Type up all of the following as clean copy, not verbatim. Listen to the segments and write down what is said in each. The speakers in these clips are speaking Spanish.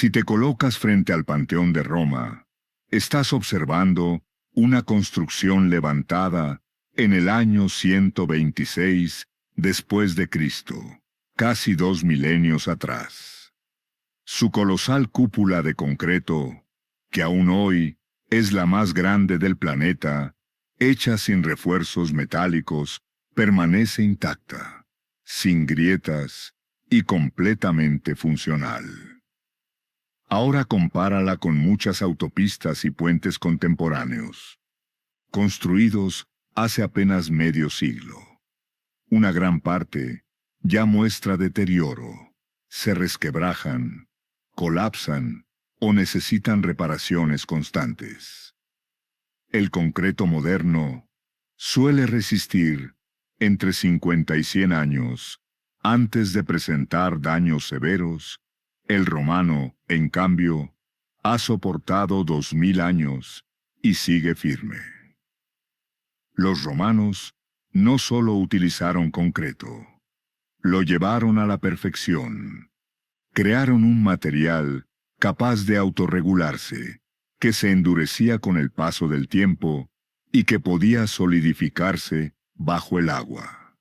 Si te colocas frente al Panteón de Roma, estás observando una construcción levantada en el año 126 después de Cristo, casi 2 milenios atrás. Su colosal cúpula de concreto, que aún hoy es la más grande del planeta, hecha sin refuerzos metálicos, permanece intacta, sin grietas y completamente funcional. Ahora compárala con muchas autopistas y puentes contemporáneos, construidos hace apenas medio siglo. Una gran parte ya muestra deterioro, se resquebrajan, colapsan o necesitan reparaciones constantes. El concreto moderno suele resistir entre 50 y 100 años antes de presentar daños severos. El romano, en cambio, ha soportado 2000 años y sigue firme. Los romanos no solo utilizaron concreto, lo llevaron a la perfección. Crearon un material capaz de autorregularse, que se endurecía con el paso del tiempo y que podía solidificarse bajo el agua.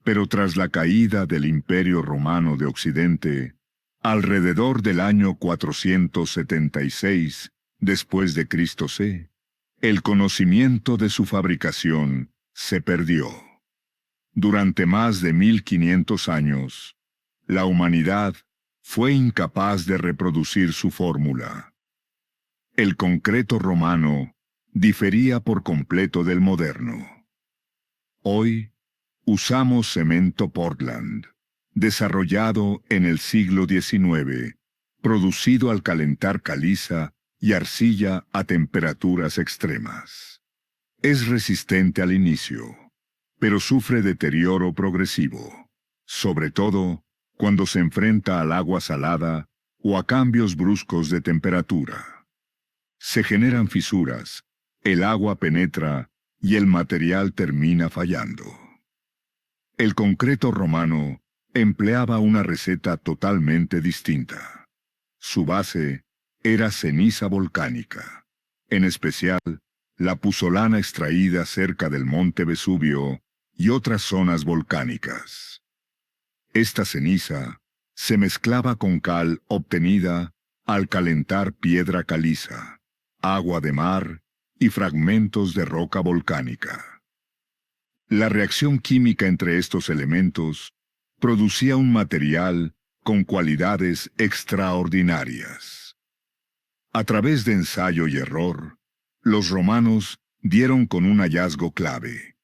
Pero tras la caída del Imperio Romano de Occidente, alrededor del año 476 después de Cristo C, el conocimiento de su fabricación se perdió. Durante más de 1500 años, la humanidad fue incapaz de reproducir su fórmula. El concreto romano difería por completo del moderno. Hoy usamos cemento Portland, desarrollado en el siglo XIX, producido al calentar caliza y arcilla a temperaturas extremas. Es resistente al inicio, pero sufre deterioro progresivo, sobre todo cuando se enfrenta al agua salada o a cambios bruscos de temperatura. Se generan fisuras, el agua penetra y el material termina fallando. El concreto romano empleaba una receta totalmente distinta. Su base era ceniza volcánica, en especial la puzzolana extraída cerca del monte Vesubio y otras zonas volcánicas. Esta ceniza se mezclaba con cal obtenida al calentar piedra caliza, agua de mar y fragmentos de roca volcánica. La reacción química entre estos elementos producía un material con cualidades extraordinarias. A través de ensayo y error, los romanos dieron con un hallazgo clave.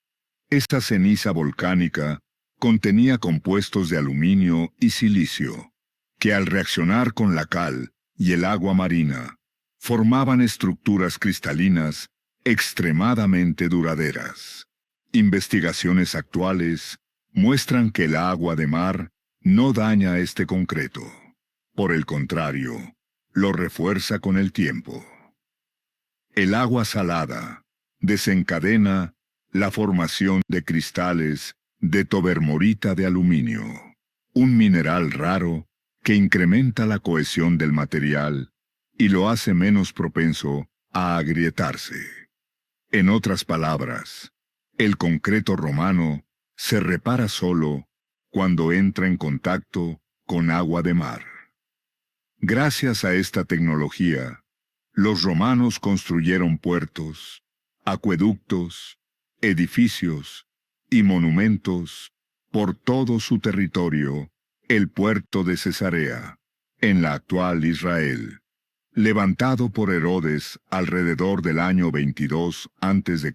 Esta ceniza volcánica contenía compuestos de aluminio y silicio, que al reaccionar con la cal y el agua marina, formaban estructuras cristalinas extremadamente duraderas. Investigaciones actuales muestran que el agua de mar no daña este concreto. Por el contrario, lo refuerza con el tiempo. El agua salada desencadena la formación de cristales de tobermorita de aluminio, un mineral raro que incrementa la cohesión del material y lo hace menos propenso a agrietarse. En otras palabras, el concreto romano se repara solo cuando entra en contacto con agua de mar. Gracias a esta tecnología, los romanos construyeron puertos, acueductos, edificios y monumentos por todo su territorio. El puerto de Cesarea, en la actual Israel, levantado por Herodes alrededor del año 22 a.C.,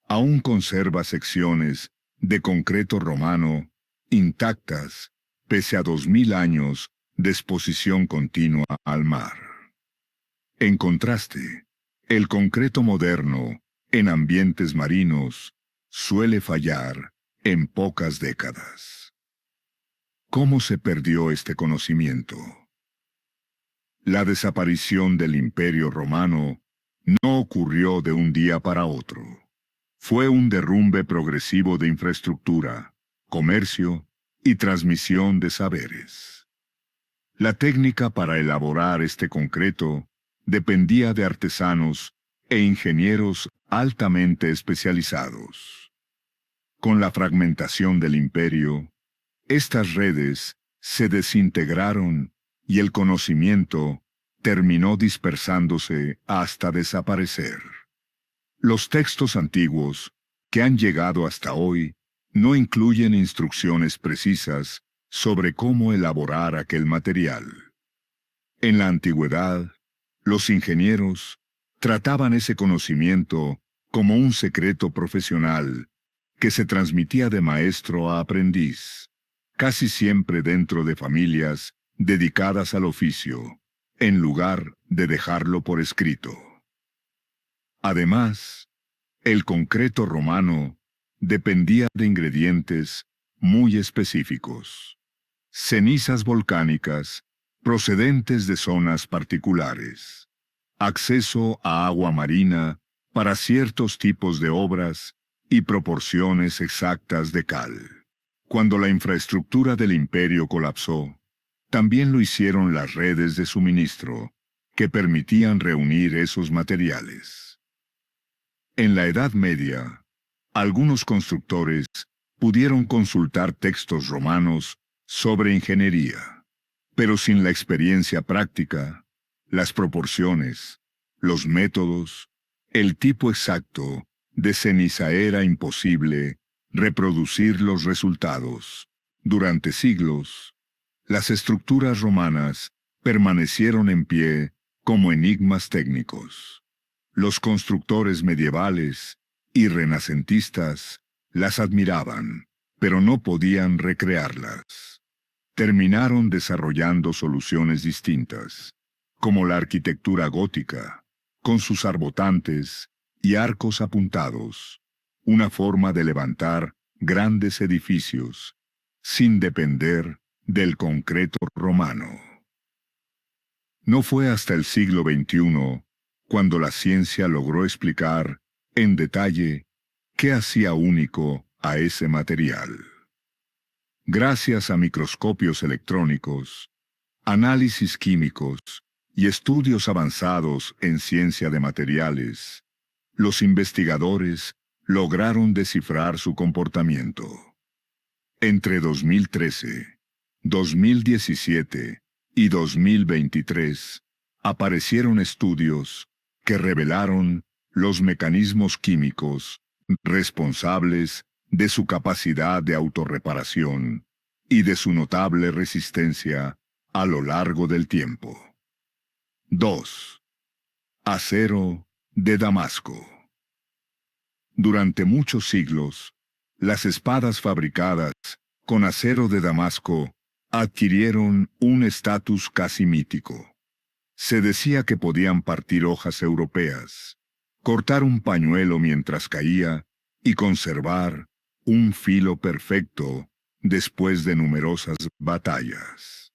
aún conserva secciones de concreto romano intactas pese a 2000 años de exposición continua al mar. En contraste, el concreto moderno en ambientes marinos suele fallar en pocas décadas. ¿Cómo se perdió este conocimiento? La desaparición del Imperio Romano no ocurrió de un día para otro. Fue un derrumbe progresivo de infraestructura, comercio y transmisión de saberes. La técnica para elaborar este concreto dependía de artesanos e ingenieros altamente especializados. Con la fragmentación del imperio, estas redes se desintegraron y el conocimiento terminó dispersándose hasta desaparecer. Los textos antiguos que han llegado hasta hoy no incluyen instrucciones precisas sobre cómo elaborar aquel material. En la antigüedad, los ingenieros trataban ese conocimiento como un secreto profesional que se transmitía de maestro a aprendiz, casi siempre dentro de familias dedicadas al oficio, en lugar de dejarlo por escrito. Además, el concreto romano dependía de ingredientes muy específicos: cenizas volcánicas procedentes de zonas particulares, acceso a agua marina para ciertos tipos de obras y proporciones exactas de cal. Cuando la infraestructura del imperio colapsó, también lo hicieron las redes de suministro que permitían reunir esos materiales. En la Edad Media, algunos constructores pudieron consultar textos romanos sobre ingeniería, pero sin la experiencia práctica, las proporciones, los métodos, el tipo exacto de ceniza era imposible reproducir los resultados. Durante siglos, las estructuras romanas permanecieron en pie como enigmas técnicos. Los constructores medievales y renacentistas las admiraban, pero no podían recrearlas. Terminaron desarrollando soluciones distintas, como la arquitectura gótica, con sus arbotantes y arcos apuntados, una forma de levantar grandes edificios, sin depender del concreto romano. No fue hasta el siglo XXI cuando la ciencia logró explicar en detalle qué hacía único a ese material. Gracias a microscopios electrónicos, análisis químicos y estudios avanzados en ciencia de materiales, los investigadores lograron descifrar su comportamiento. Entre 2013, 2017 y 2023, aparecieron estudios que revelaron los mecanismos químicos responsables de su capacidad de autorreparación y de su notable resistencia a lo largo del tiempo. 2. Acero de Damasco. Durante muchos siglos, las espadas fabricadas con acero de Damasco adquirieron un estatus casi mítico. Se decía que podían partir hojas europeas, cortar un pañuelo mientras caía y conservar un filo perfecto después de numerosas batallas.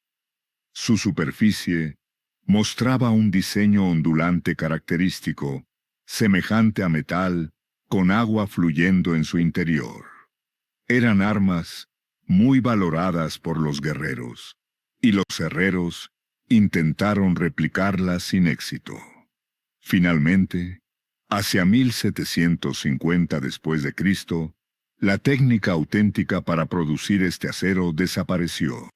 Su superficie mostraba un diseño ondulante característico, semejante a metal con agua fluyendo en su interior. Eran armas muy valoradas por los guerreros, y los herreros intentaron replicarlas sin éxito. Finalmente, hacia 1750 después de Cristo, la técnica auténtica para producir este acero desapareció.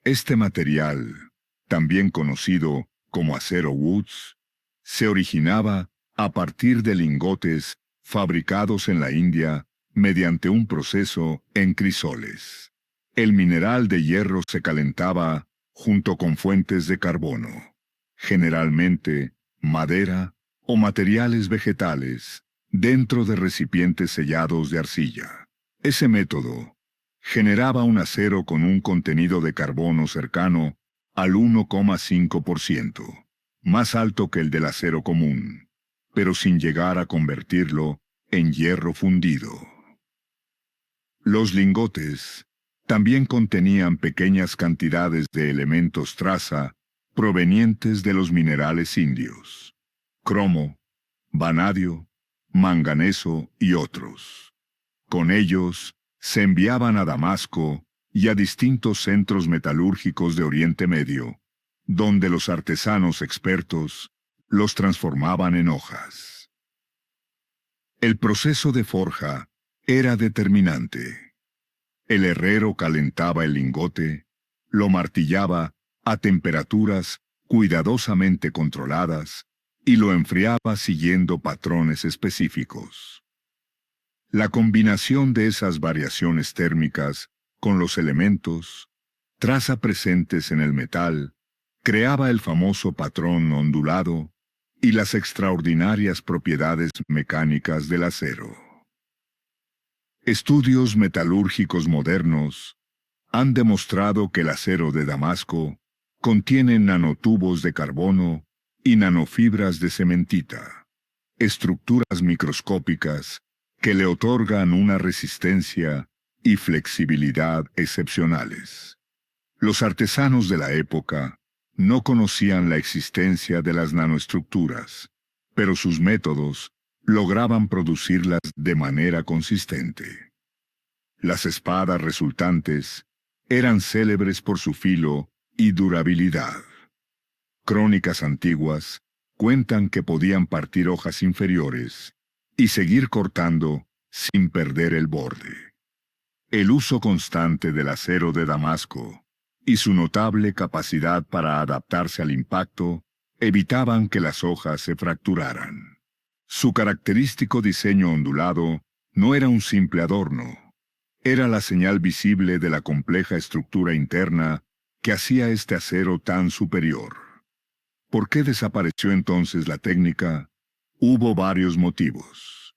Este material, también conocido como acero Woods, se originaba a partir de lingotes fabricados en la India mediante un proceso en crisoles. El mineral de hierro se calentaba junto con fuentes de carbono, generalmente madera o materiales vegetales, dentro de recipientes sellados de arcilla. Ese método generaba un acero con un contenido de carbono cercano al 1,5%, más alto que el del acero común, pero sin llegar a convertirlo en hierro fundido. Los lingotes también contenían pequeñas cantidades de elementos traza provenientes de los minerales indios: cromo, vanadio, manganeso y otros. Con ellos se enviaban a Damasco y a distintos centros metalúrgicos de Oriente Medio, donde los artesanos expertos los transformaban en hojas. El proceso de forja era determinante. El herrero calentaba el lingote, lo martillaba a temperaturas cuidadosamente controladas y lo enfriaba siguiendo patrones específicos. La combinación de esas variaciones térmicas con los elementos, traza presentes en el metal, creaba el famoso patrón ondulado y las extraordinarias propiedades mecánicas del acero. Estudios metalúrgicos modernos han demostrado que el acero de Damasco contiene nanotubos de carbono y nanofibras de cementita, estructuras microscópicas que le otorgan una resistencia y flexibilidad excepcionales. Los artesanos de la época no conocían la existencia de las nanoestructuras, pero sus métodos lograban producirlas de manera consistente. Las espadas resultantes eran célebres por su filo y durabilidad. Crónicas antiguas cuentan que podían partir hojas inferiores y seguir cortando sin perder el borde. El uso constante del acero de Damasco y su notable capacidad para adaptarse al impacto evitaban que las hojas se fracturaran. Su característico diseño ondulado no era un simple adorno, era la señal visible de la compleja estructura interna que hacía este acero tan superior. ¿Por qué desapareció entonces la técnica? Hubo varios motivos.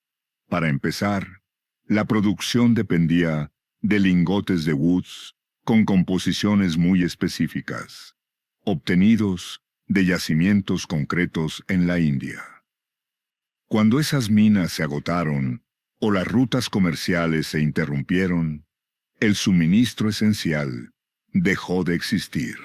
Para empezar, la producción dependía de lingotes de Woods con composiciones muy específicas, obtenidos de yacimientos concretos en la India. Cuando esas minas se agotaron o las rutas comerciales se interrumpieron, el suministro esencial dejó de existir.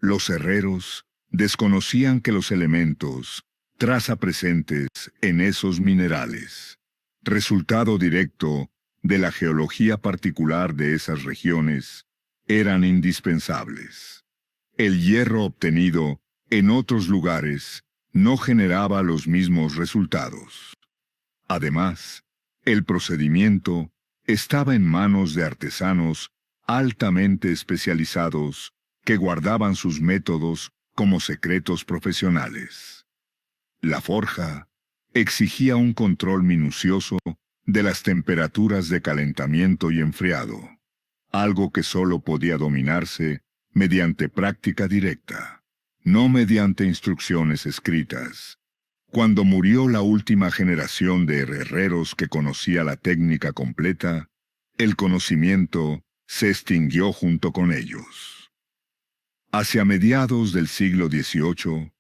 Los herreros desconocían que los elementos traza presentes en esos minerales, resultado directo de la geología particular de esas regiones, eran indispensables. El hierro obtenido en otros lugares no generaba los mismos resultados. Además, el procedimiento estaba en manos de artesanos altamente especializados que guardaban sus métodos como secretos profesionales. La forja exigía un control minucioso de las temperaturas de calentamiento y enfriado, algo que solo podía dominarse mediante práctica directa, no mediante instrucciones escritas. Cuando murió la última generación de herreros que conocía la técnica completa, el conocimiento se extinguió junto con ellos. Hacia mediados del siglo XVIII,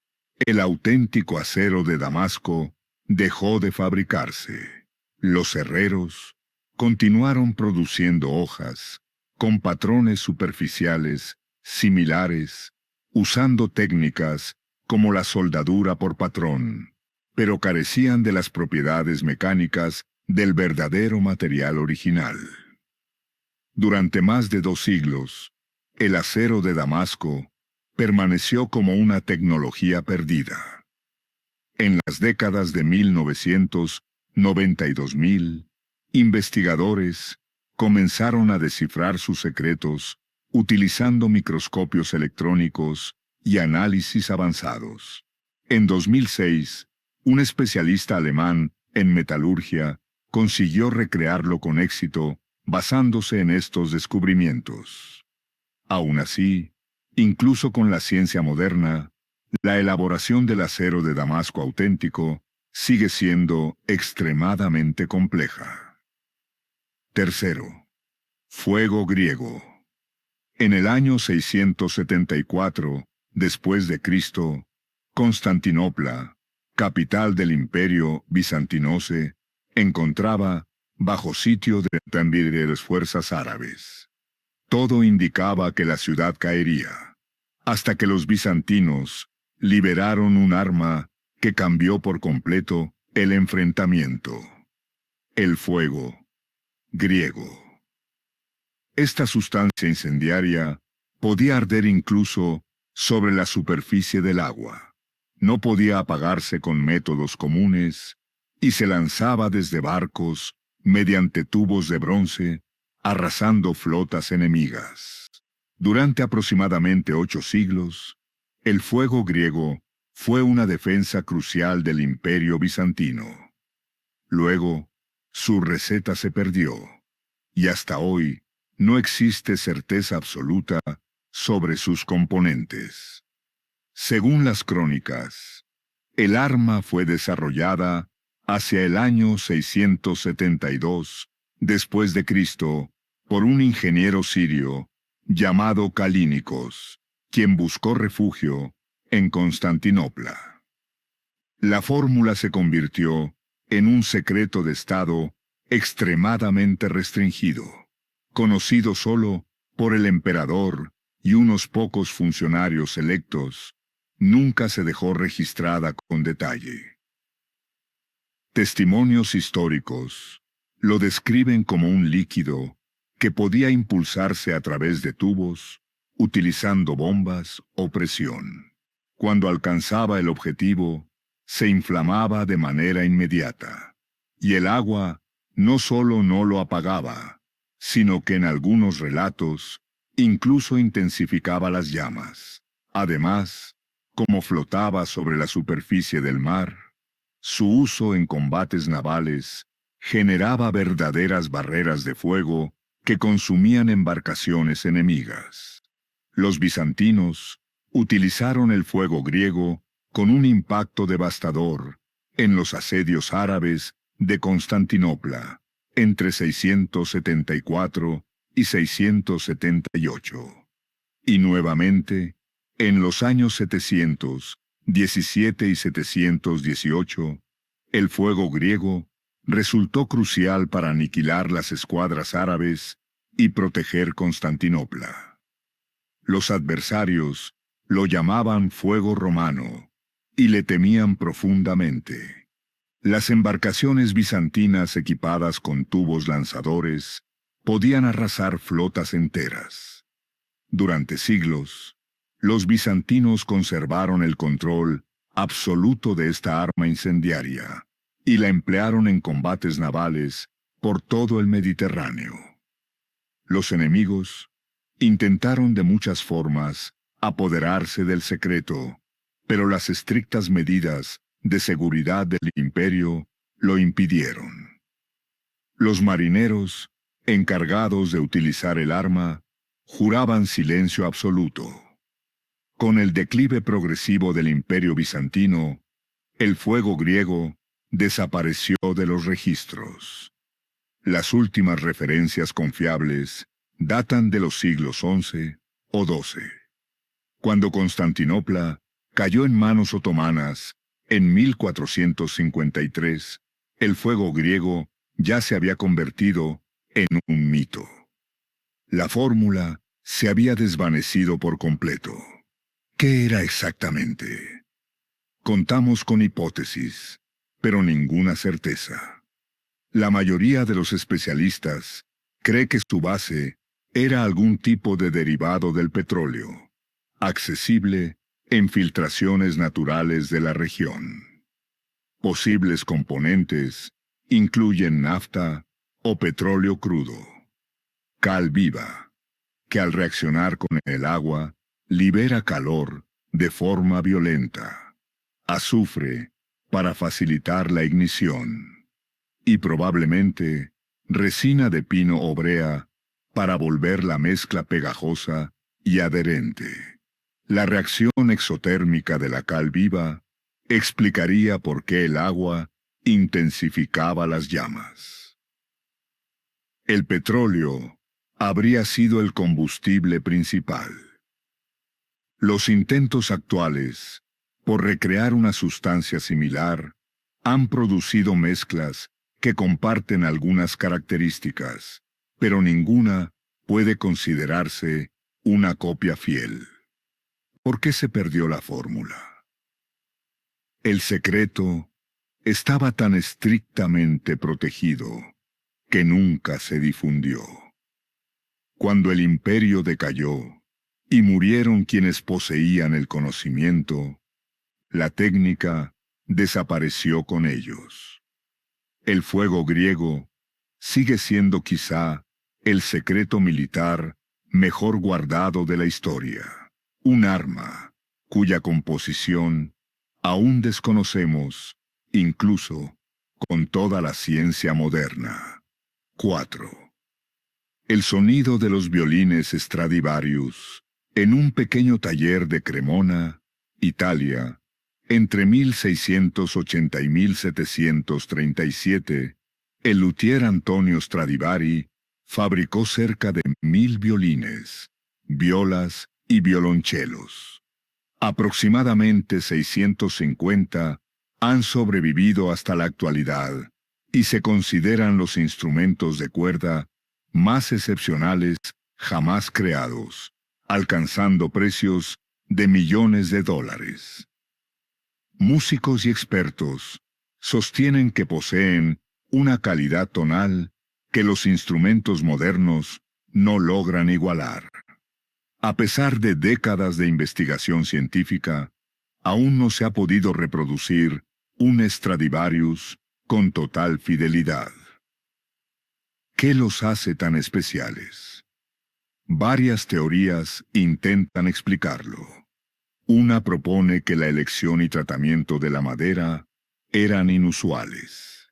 el auténtico acero de Damasco dejó de fabricarse. Los herreros continuaron produciendo hojas con patrones superficiales similares, usando técnicas como la soldadura por patrón, pero carecían de las propiedades mecánicas del verdadero material original. Durante más de 2 siglos, el acero de Damasco permaneció como una tecnología perdida. En las décadas de 1990 y 2000, investigadores comenzaron a descifrar sus secretos utilizando microscopios electrónicos y análisis avanzados. En 2006, un especialista alemán en metalurgia consiguió recrearlo con éxito basándose en estos descubrimientos. Aún así, incluso con la ciencia moderna, la elaboración del acero de Damasco auténtico sigue siendo extremadamente compleja. Tercero, fuego griego. En el año 674, después de Cristo, Constantinopla, capital del imperio bizantino, se encontraba bajo sitio de las fuerzas árabes. Todo indicaba que la ciudad caería, hasta que los bizantinos liberaron un arma que cambió por completo el enfrentamiento: el fuego griego. Esta sustancia incendiaria podía arder incluso sobre la superficie del agua. No podía apagarse con métodos comunes y se lanzaba desde barcos mediante tubos de bronce, arrasando flotas enemigas. Durante aproximadamente 8 siglos, el fuego griego fue una defensa crucial del Imperio bizantino. Luego, su receta se perdió, y hasta hoy no existe certeza absoluta sobre sus componentes. Según las crónicas, el arma fue desarrollada hacia el año 672 después de Cristo por un ingeniero sirio llamado Calínicos, quien buscó refugio en Constantinopla. La fórmula se convirtió en un secreto de Estado extremadamente restringido, conocido solo por el emperador y unos pocos funcionarios electos. Nunca se dejó registrada con detalle. Testimonios históricos lo describen como un líquido que podía impulsarse a través de tubos, utilizando bombas o presión. Cuando alcanzaba el objetivo, se inflamaba de manera inmediata, y el agua no solo no lo apagaba, sino que en algunos relatos incluso intensificaba las llamas. Además, como flotaba sobre la superficie del mar, su uso en combates navales generaba verdaderas barreras de fuego que consumían embarcaciones enemigas. Los bizantinos utilizaron el fuego griego con un impacto devastador en los asedios árabes de Constantinopla entre 674 y 678. Y nuevamente, en los años 717 y 718, el fuego griego resultó crucial para aniquilar las escuadras árabes y proteger Constantinopla. Los adversarios lo llamaban fuego romano y le temían profundamente. Las embarcaciones bizantinas equipadas con tubos lanzadores podían arrasar flotas enteras. Durante siglos, los bizantinos conservaron el control absoluto de esta arma incendiaria y la emplearon en combates navales por todo el Mediterráneo. Los enemigos intentaron de muchas formas apoderarse del secreto, pero las estrictas medidas de seguridad del imperio lo impidieron. Los marineros, encargados de utilizar el arma, juraban silencio absoluto. Con el declive progresivo del Imperio bizantino, el fuego griego desapareció de los registros. Las últimas referencias confiables datan de los siglos XI o XII. Cuando Constantinopla cayó en manos otomanas en 1453, el fuego griego ya se había convertido en un mito. La fórmula se había desvanecido por completo. ¿Qué era exactamente? Contamos con hipótesis, pero ninguna certeza. La mayoría de los especialistas cree que su base era algún tipo de derivado del petróleo, accesible en filtraciones naturales de la región. Posibles componentes incluyen nafta o petróleo crudo, cal viva, que al reaccionar con el agua libera calor de forma violenta, azufre para facilitar la ignición, y probablemente resina de pino o brea para volver la mezcla pegajosa y adherente. La reacción exotérmica de la cal viva explicaría por qué el agua intensificaba las llamas. El petróleo habría sido el combustible principal. Los intentos actuales por recrear una sustancia similar han producido mezclas que comparten algunas características, pero ninguna puede considerarse una copia fiel. ¿Por qué se perdió la fórmula? El secreto estaba tan estrictamente protegido que nunca se difundió. Cuando el imperio decayó y murieron quienes poseían el conocimiento, la técnica desapareció con ellos. El fuego griego sigue siendo quizá el secreto militar mejor guardado de la historia, un arma cuya composición aún desconocemos, incluso con toda la ciencia moderna. 4. El sonido de los violines Stradivarius en un pequeño taller de Cremona, Italia, entre 1680 y 1737, el luthier Antonio Stradivari fabricó cerca de 1000 violines, violas y violonchelos. Aproximadamente 650 han sobrevivido hasta la actualidad y se consideran los instrumentos de cuerda más excepcionales jamás creados, alcanzando precios de millones de dólares. Músicos y expertos sostienen que poseen una calidad tonal que los instrumentos modernos no logran igualar. A pesar de décadas de investigación científica, aún no se ha podido reproducir un Stradivarius con total fidelidad. ¿Qué los hace tan especiales? Varias teorías intentan explicarlo. Una propone que la elección y tratamiento de la madera eran inusuales.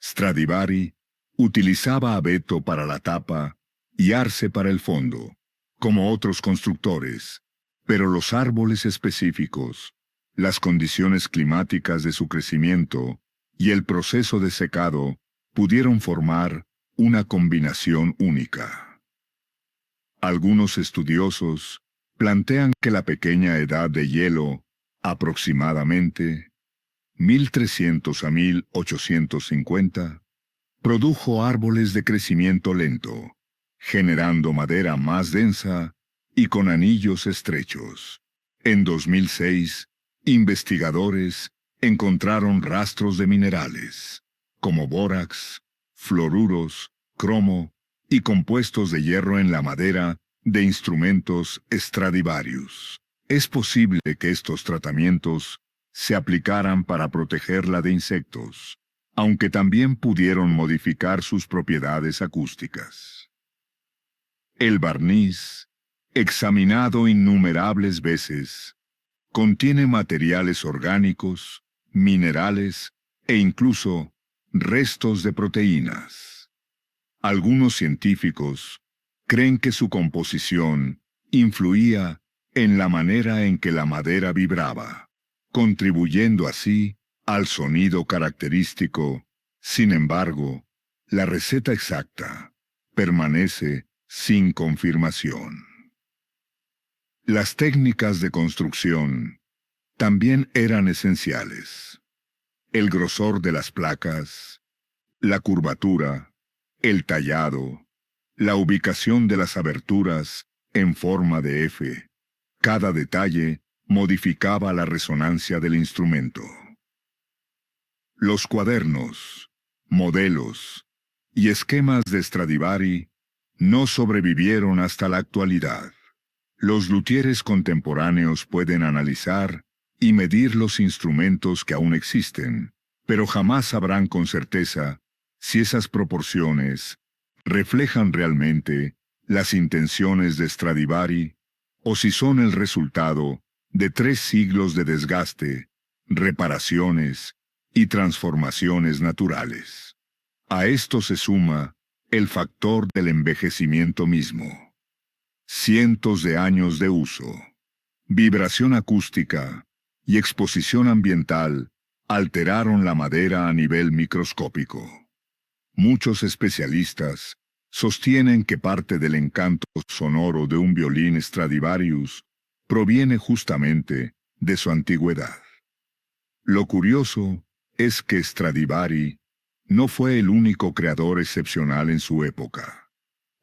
Stradivari utilizaba abeto para la tapa y arce para el fondo, como otros constructores, pero los árboles específicos, las condiciones climáticas de su crecimiento y el proceso de secado pudieron formar una combinación única. Algunos estudiosos plantean que la pequeña edad de hielo, aproximadamente 1300 a 1850, produjo árboles de crecimiento lento, generando madera más densa y con anillos estrechos. En 2006, investigadores encontraron rastros de minerales, como bórax, fluoruros, cromo y compuestos de hierro en la madera de instrumentos Stradivarius. Es posible que estos tratamientos se aplicaran para protegerla de insectos, aunque también pudieron modificar sus propiedades acústicas. El barniz, examinado innumerables veces, contiene materiales orgánicos, minerales e incluso restos de proteínas. Algunos científicos creen que su composición influía en la manera en que la madera vibraba, contribuyendo así al sonido característico. Sin embargo, la receta exacta permanece sin confirmación. Las técnicas de construcción también eran esenciales. El grosor de las placas, la curvatura, el tallado, la ubicación de las aberturas en forma de F. Cada detalle modificaba la resonancia del instrumento. Los cuadernos, modelos y esquemas de Stradivari no sobrevivieron hasta la actualidad. Los luthieres contemporáneos pueden analizar y medir los instrumentos que aún existen, pero jamás sabrán con certeza si esas proporciones reflejan realmente las intenciones de Stradivari o si son el resultado de 3 siglos de desgaste, reparaciones y transformaciones naturales. A esto se suma el factor del envejecimiento mismo. Cientos de años de uso, vibración acústica y exposición ambiental alteraron la madera a nivel microscópico. Muchos especialistas sostienen que parte del encanto sonoro de un violín Stradivarius proviene justamente de su antigüedad. Lo curioso es que Stradivari no fue el único creador excepcional en su época.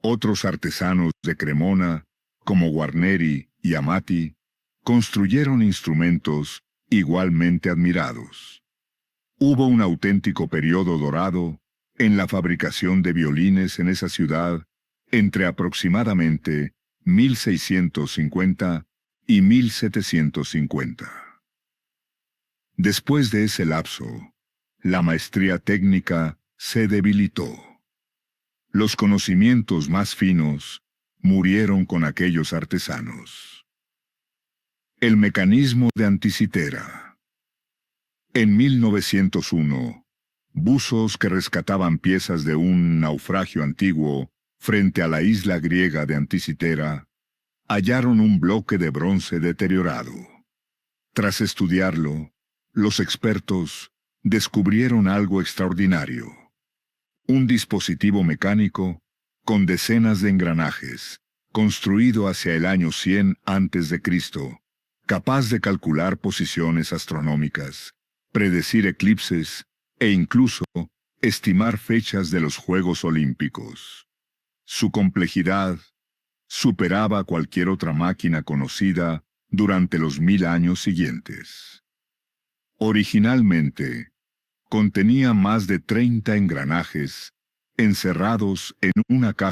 Otros artesanos de Cremona, como Guarneri y Amati, construyeron instrumentos igualmente admirados. Hubo un auténtico periodo dorado en la fabricación de violines en esa ciudad entre aproximadamente 1650 y 1750. Después de ese lapso, la maestría técnica se debilitó. Los conocimientos más finos murieron con aquellos artesanos. El mecanismo de Anticitera. En 1901, buzos que rescataban piezas de un naufragio antiguo frente a la isla griega de Anticitera, hallaron un bloque de bronce deteriorado. Tras estudiarlo, los expertos descubrieron algo extraordinario. Un dispositivo mecánico con decenas de engranajes, construido hacia el año 100 a.C., capaz de calcular posiciones astronómicas, predecir eclipses e incluso estimar fechas de los Juegos Olímpicos. Su complejidad superaba cualquier otra máquina conocida durante los 1000 años siguientes. Originalmente, contenía más de 30 engranajes encerrados en una caja